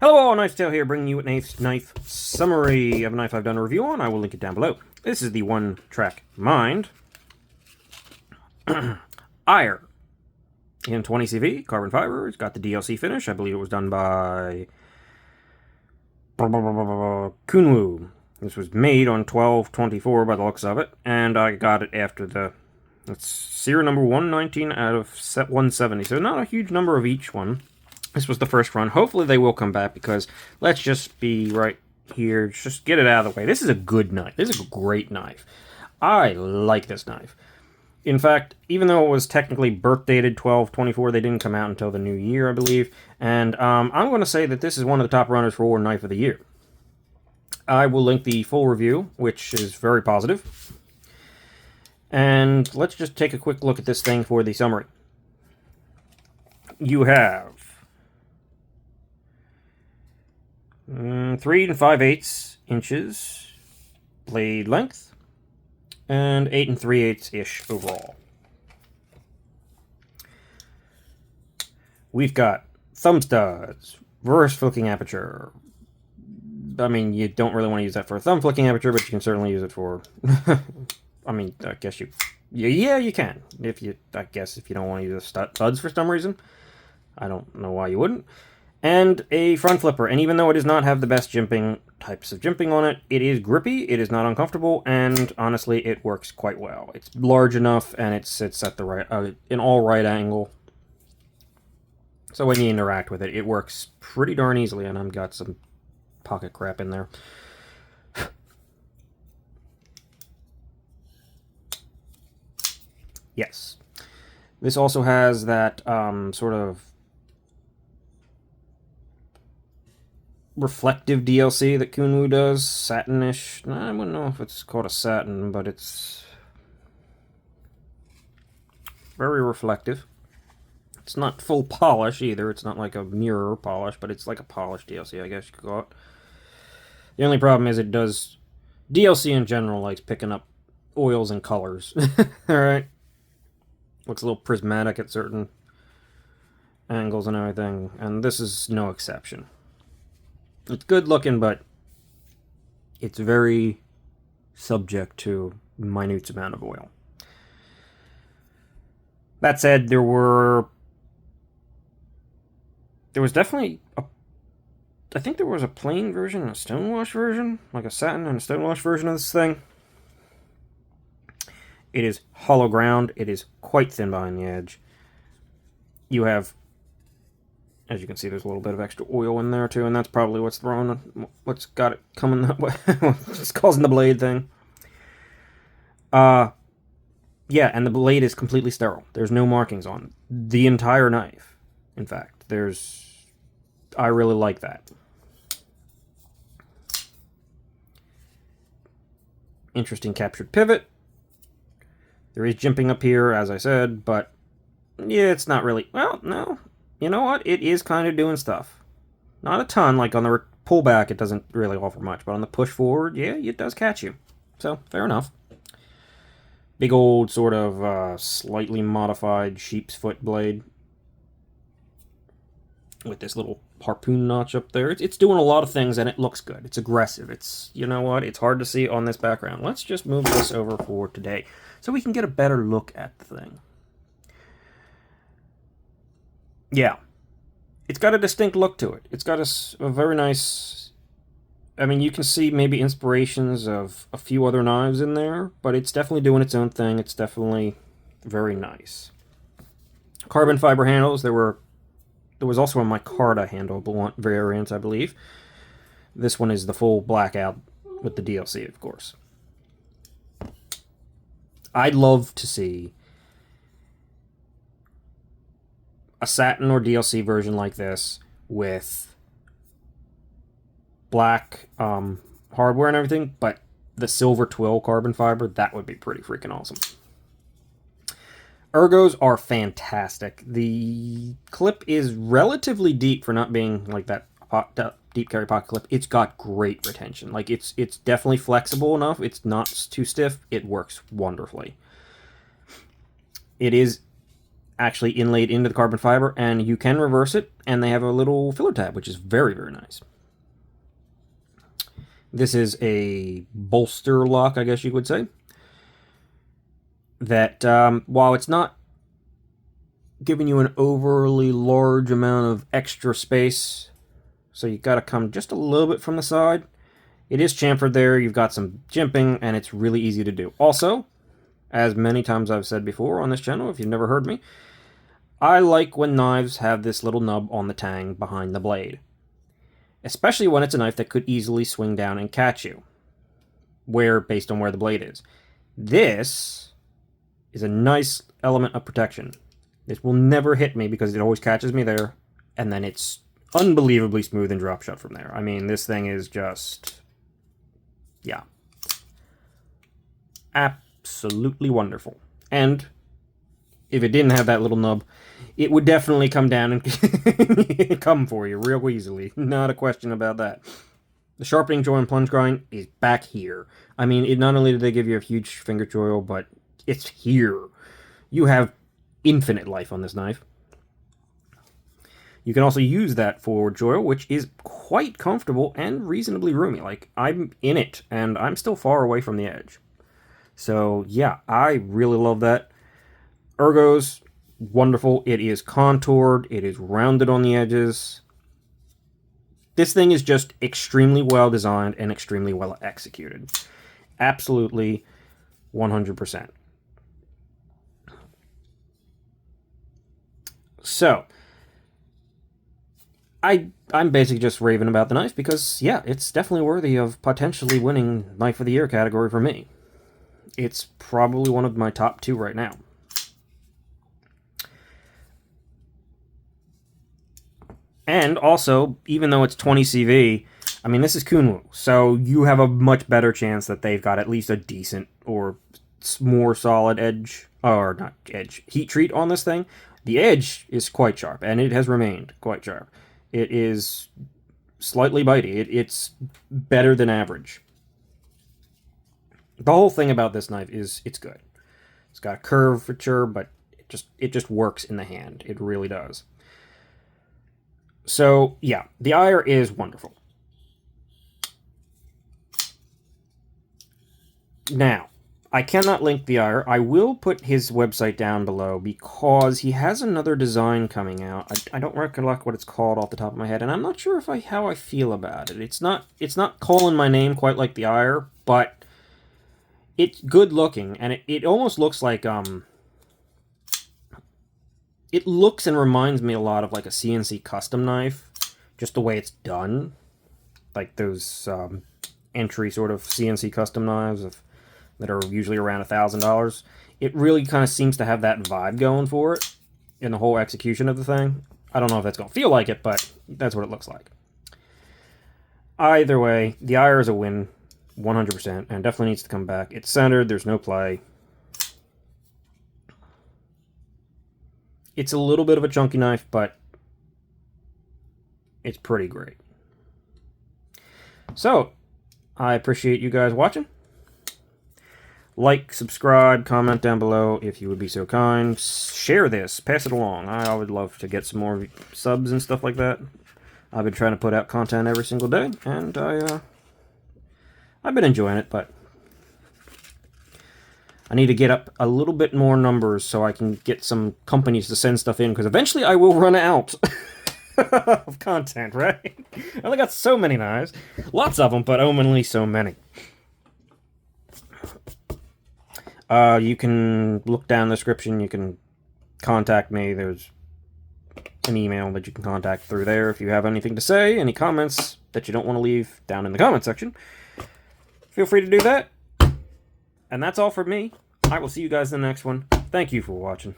Hello all, Knife's Tale here, bringing you a knife summary of a knife I've done a review on. I will link it down below. This is the One Track Mind Ire in 20CV, carbon fiber. It's got the DLC finish. I believe it was done by Kunwu. This was made on 12/24 by the looks of it, and I got it after it's serial number 119 out of 170, so not a huge number of each one. This was the first run. Hopefully they will come back, because let's just be right here. Just get it out of the way. This is a good knife. This is a great knife. I like this knife. In fact, even though it was technically birth dated 12/24, they didn't come out until the new year, I believe. And I'm going to say that this is one of the top runners for Knife of the Year. I will link the full review, which is very positive. And let's just take a quick look at this thing for the summary. You have 3 5/8 inches blade length, and 8 3/8-ish overall. We've got thumb studs, reverse flicking aperture. I mean, you don't really want to use that for a thumb flicking aperture, but you can certainly use it for. I mean, I guess yeah, you can. I guess if you don't want to use studs for some reason, I don't know why you wouldn't. And a front flipper, and even though it does not have the best types of jimping on it, it is grippy, it is not uncomfortable, and honestly, it works quite well. It's large enough, and it sits at the right, an all-right angle. So when you interact with it, it works pretty darn easily, and I've got some pocket crap in there. Yes. This also has that sort of reflective DLC that Kunwu does, satinish. I wouldn't know if it's called a satin, but it's very reflective. It's not full polish either. It's not like a mirror polish, but it's like a polished DLC, I guess you could call it. The only problem is DLC in general likes picking up oils and colors. Alright? Looks a little prismatic at certain angles and everything, and this is no exception. It's good looking, but it's very subject to minute amount of oil. That said, there was definitely I think there was a plain version and a stonewash version, like a satin and a stonewash version of this thing. It is hollow ground. It is quite thin behind the edge. You have, as you can see, there's a little bit of extra oil in there too, and that's probably what's got it coming that way. It's causing the blade thing. Yeah, and the blade is completely sterile. There's no markings on the entire knife. In fact, I really like that. Interesting captured pivot. There is jimping up here, as I said, but yeah, it's not really, well, no. You know what? It is kind of doing stuff. Not a ton, like on the pullback, it doesn't really offer much, but on the push forward, yeah, it does catch you. So, fair enough. Big old sort of slightly modified sheep's foot blade with this little harpoon notch up there. It's doing a lot of things, and it looks good. It's aggressive. You know what? It's hard to see on this background. Let's just move this over for today so we can get a better look at the thing. Yeah. It's got a distinct look to it. It's got a very nice... I mean, you can see maybe inspirations of a few other knives in there, but it's definitely doing its own thing. It's definitely very nice. Carbon fiber handles. There was also a micarta handle variant, I believe. This one is the full blackout with the DLC, of course. I'd love to see a satin or DLC version like this with black hardware and everything, but the silver twill carbon fiber, that would be pretty freaking awesome. Ergos are fantastic. The clip is relatively deep for not being like that deep carry pocket clip. It's got great retention. Like it's definitely flexible enough. It's not too stiff. It works wonderfully. It is actually inlaid into the carbon fiber, and you can reverse it, and they have a little filler tab, which is very, very nice. This is a bolster lock, I guess you would say, that while it's not giving you an overly large amount of extra space, so you got to come just a little bit from the side, it is chamfered there, you've got some jimping, and it's really easy to do. Also, as many times I've said before on this channel, if you've never heard me, I like when knives have this little nub on the tang behind the blade. Especially when it's a knife that could easily swing down and catch you, based on where the blade is. This is a nice element of protection. This will never hit me because it always catches me there, and then it's unbelievably smooth and drop shut from there. I mean, this thing is just, yeah, absolutely wonderful. And if it didn't have that little nub, it would definitely come down and come for you real easily. Not a question about that. The sharpening joint and plunge grind is back here. I mean, not only do they give you a huge finger choil, but it's here. You have infinite life on this knife. You can also use that forward choil, which is quite comfortable and reasonably roomy. Like, I'm in it, and I'm still far away from the edge. So, yeah, I really love that. Ergos, wonderful. It is contoured. It is rounded on the edges. This thing is just extremely well designed and extremely well executed. Absolutely 100%. So, I'm basically just raving about the knife because, yeah, it's definitely worthy of potentially winning Knife of the Year category for me. It's probably one of my top 2 right now. And also, even though it's 20 CV, I mean, this is Kunwu, so you have a much better chance that they've got at least a decent or more solid edge, or not edge, heat treat on this thing. The edge is quite sharp, and it has remained quite sharp. It is slightly bitey. It's better than average. The whole thing about this knife is it's good. It's got a curvature, but it just works in the hand. It really does. So, yeah, the ire is wonderful. Now, I cannot link the ire. I will put his website down below because he has another design coming out. I don't recollect what it's called off the top of my head, and I'm not sure how I feel about it. It's not calling my name quite like the ire, but it's good looking, and it almost looks like it looks and reminds me a lot of like a CNC custom knife, just the way it's done, like those entry sort of CNC custom knives that are usually around $1,000. It really kind of seems to have that vibe going for it in the whole execution of the thing. I don't know if that's going to feel like it, but that's what it looks like. Either way, the ire is a win, 100%, and definitely needs to come back. It's centered, there's no play. It's a little bit of a chunky knife, but it's pretty great. So, I appreciate you guys watching. Like, subscribe, comment down below if you would be so kind. Share this, pass it along. I would love to get some more subs and stuff like that. I've been trying to put out content every single day, and I've been enjoying it, but I need to get up a little bit more numbers so I can get some companies to send stuff in, because eventually I will run out of content, right? I only got so many knives. Lots of them, but only so many. You can look down the description. You can contact me. There's an email that you can contact through there if you have anything to say, any comments that you don't want to leave down in the comment section. Feel free to do that. And that's all for me. I will see you guys in the next one. Thank you for watching.